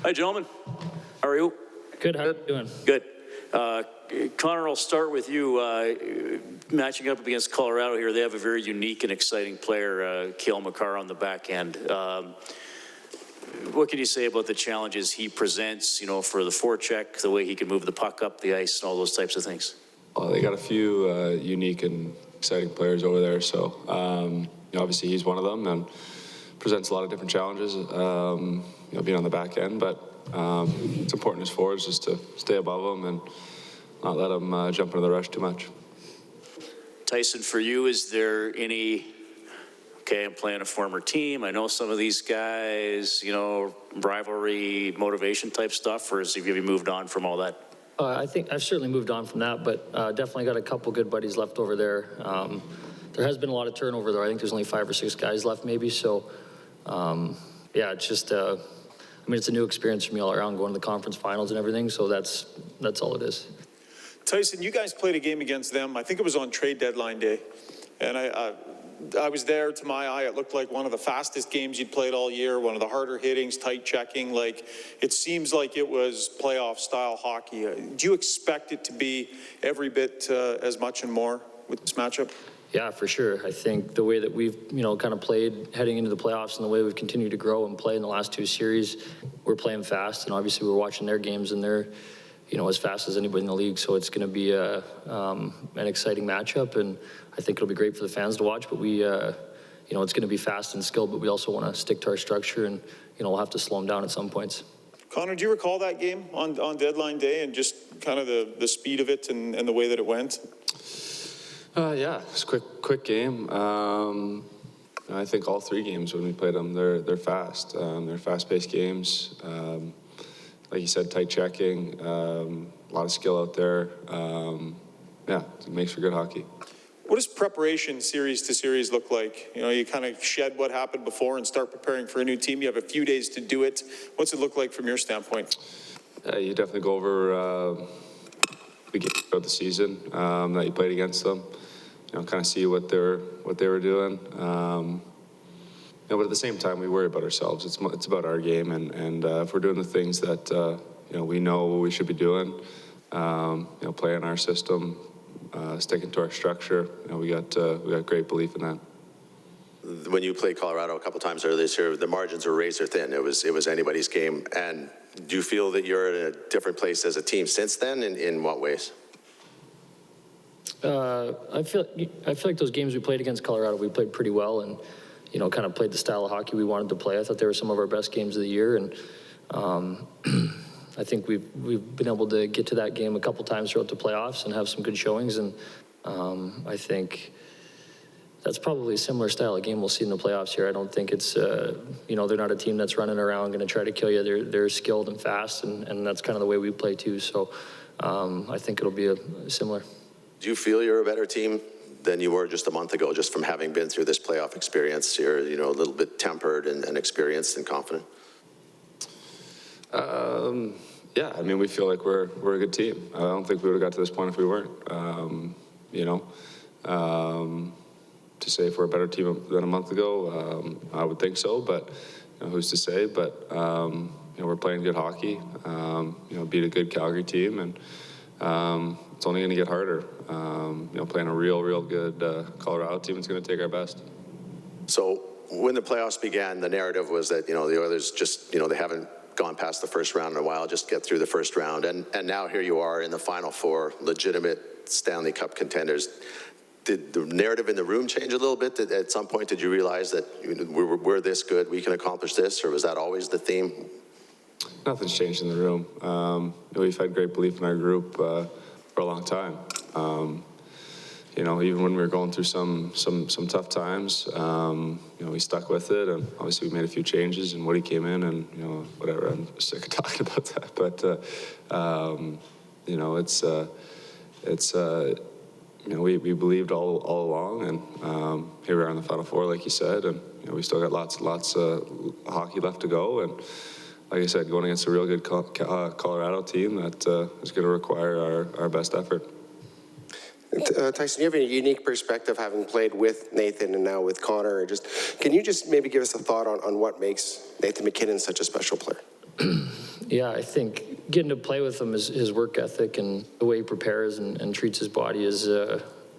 Hi, gentlemen. How are you? Good. How are you doing? Good. Connor, I'll start with you. Matching up against Colorado here, they have a very unique and exciting player, Cale Makar, on the back end. What can you say about the challenges he presents, you know, for the forecheck, the way he can move the puck up the ice, and all those types of things? Well, they got a few unique and exciting players over there. So, you know, obviously he's one of them and presents a lot of different challenges, you know, being on the back end. But it's important as forwards just to stay above them and not let them jump into the rush too much. Tyson, for you, is there any, okay, I'm playing a former team, I know some of these guys, you know, rivalry, motivation type stuff, or have you moved on from all that? I think I've certainly moved on from that, but definitely got a couple good buddies left over there. There has been a lot of turnover, though. I think there's only 5 or 6 guys left, maybe. So, yeah, it's just, I mean, it's a new experience for me all around, going to the conference finals and everything. So that's all it is. Tyson, you guys played a game against them. I think it was on trade deadline day. And I was there. To my eye, it looked like one of the fastest games you'd played all year, one of the harder hittings, tight checking. Like, it seems like it was playoff style hockey. Do you expect it to be every bit as much and more with this matchup? Yeah, for sure. I think the way that we've, you know, kind of played heading into the playoffs and the way we've continued to grow and play in the last 2 series, we're playing fast. And obviously we're watching their games and they're, you know, as fast as anybody in the league. So it's going to be an exciting matchup, and I think it'll be great for the fans to watch. But we, you know, it's going to be fast and skilled, but we also want to stick to our structure, and, you know, we'll have to slow them down at some points. Connor, do you recall that game on deadline day and just kind of the speed of it and the way that it went? Yeah, it's a quick game. I think all 3 games when we played them, they're fast. They're fast-paced games. Like you said, tight checking, a lot of skill out there. Yeah, it makes for good hockey. What does preparation series to series look like? You know, you kind of shed what happened before and start preparing for a new team. You have a few days to do it. What's it look like from your standpoint? You definitely go over the games throughout the season that you played against them. You know, kind of see what they were doing. You know, but at the same time, we worry about ourselves. It's about our game, and if we're doing the things that you know, we know we should be doing, you know, playing our system, sticking to our structure, you know, we got great belief in that. When you played Colorado a couple times earlier this year, the margins were razor thin. It was anybody's game. And do you feel that you're in a different place as a team since then? In what ways? I feel like those games we played against Colorado, we played pretty well, and, you know, kind of played the style of hockey we wanted to play. I thought they were some of our best games of the year, and I think we've been able to get to that game a couple times throughout the playoffs and have some good showings, and I think that's probably a similar style of game we'll see in the playoffs here. I don't think it's, you know, they're not a team that's running around going to try to kill you. They're skilled and fast, and that's kind of the way we play too. So I think it'll be similar. Do you feel you're a better team than you were just a month ago, just from having been through this playoff experience? You're, you know, a little bit tempered and experienced and confident? Yeah, I mean, we feel like we're a good team. I don't think we would have got to this point if we weren't. You know, to say if we're a better team than a month ago, I would think so, but you know, who's to say? But you know, we're playing good hockey. You know, beat a good Calgary team, and it's only going to get harder. You know, playing a real good Colorado team is going to take our best. So when the playoffs began, the narrative was that, you know, the Oilers just, you know, they haven't gone past the first round in a while, just get through the first round. And now here you are in the Final Four, legitimate Stanley Cup contenders. Did the narrative in the room change a little bit? At some point, did you realize that we're this good, we can accomplish this, or was that always the theme? Nothing's changed in the room. You know, we've had great belief in our group for a long time. You know, even when we were going through some tough times, you know, we stuck with it, and obviously we made a few changes, and Woody came in, and, you know, whatever, I'm sick of talking about that, but, you know, it's you know, we believed all along, and here we are in the Final Four, like you said, and, you know, we still got lots of hockey left to go, and like I said, going against a real good Colorado team that is going to require our best effort. Tyson, you have a unique perspective having played with Nathan and now with Connor. Can you just maybe give us a thought on what makes Nathan MacKinnon such a special player? Yeah, I think getting to play with him, his work ethic and the way he prepares and treats his body is,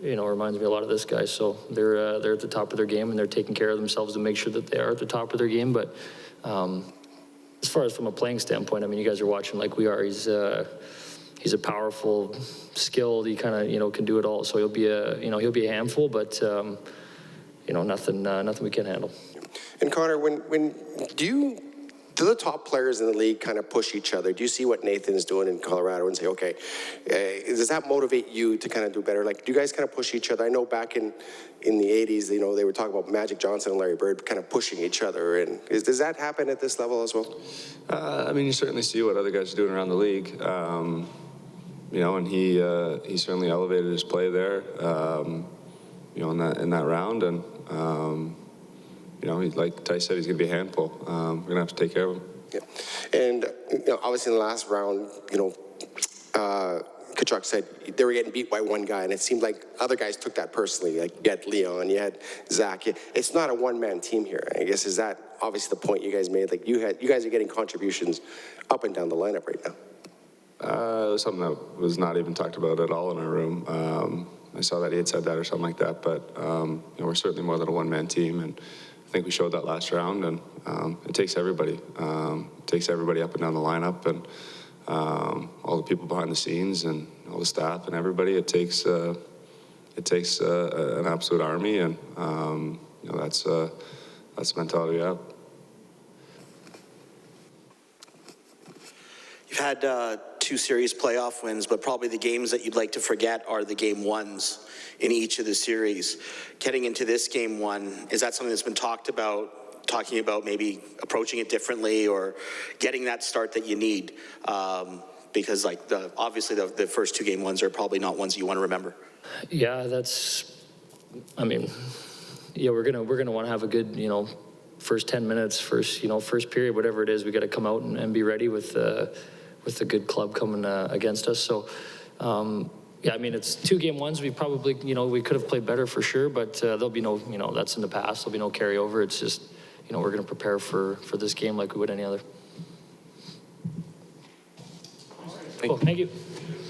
reminds me a lot of this guy. So they're at the top of their game and they're taking care of themselves to make sure that they are at the top of their game. But as far as from a playing standpoint, I mean, you guys are watching like we are. He's a powerful, skilled. He kind of can do it all. So he'll be a handful, but nothing we can't handle. And Connor, when do the top players in the league kind of push each other? Do you see what Nathan's doing in Colorado and say, okay, does that motivate you to kind of do better? Like, do you guys kind of push each other? I know back in the 80s, they were talking about Magic Johnson and Larry Bird kind of pushing each other. And does that happen at this level as well? I mean, you certainly see what other guys are doing around the league. And he certainly elevated his play there, in that round. And, like Ty said, he's going to be a handful. We're going to have to take care of him. Yeah. And, obviously in the last round, Tkachuk said they were getting beat by one guy, and it seemed like other guys took that personally. Like, you had Leon, you had Zach. It's not a one-man team here. I guess, is that obviously the point you guys made? Like, you guys are getting contributions up and down the lineup right now. It was something that was not even talked about at all in our room. I saw that he had said that or something like that, but we're certainly more than a one-man team, and I think we showed that last round, and it takes everybody. It takes everybody up and down the lineup, and all the people behind the scenes, and all the staff, and everybody. It takes an absolute army, and that's the mentality we have. You've had 2 series playoff wins, but probably the games that you'd like to forget are the game ones in each of the series. Getting into this game 1, is that something that's been talking about maybe approaching it differently or getting that start that you need? Because obviously the first 2 game 1s are probably not ones you want to remember. Yeah, we're gonna want to have a good, first 10 minutes, first period, whatever it is. We got to come out and be ready with a good club coming against us. So, it's 2 game 1s. We probably, we could have played better for sure, but there'll be no, that's in the past. There'll be no carryover. It's just, we're going to prepare for this game like we would any other. Thank you. Thank you.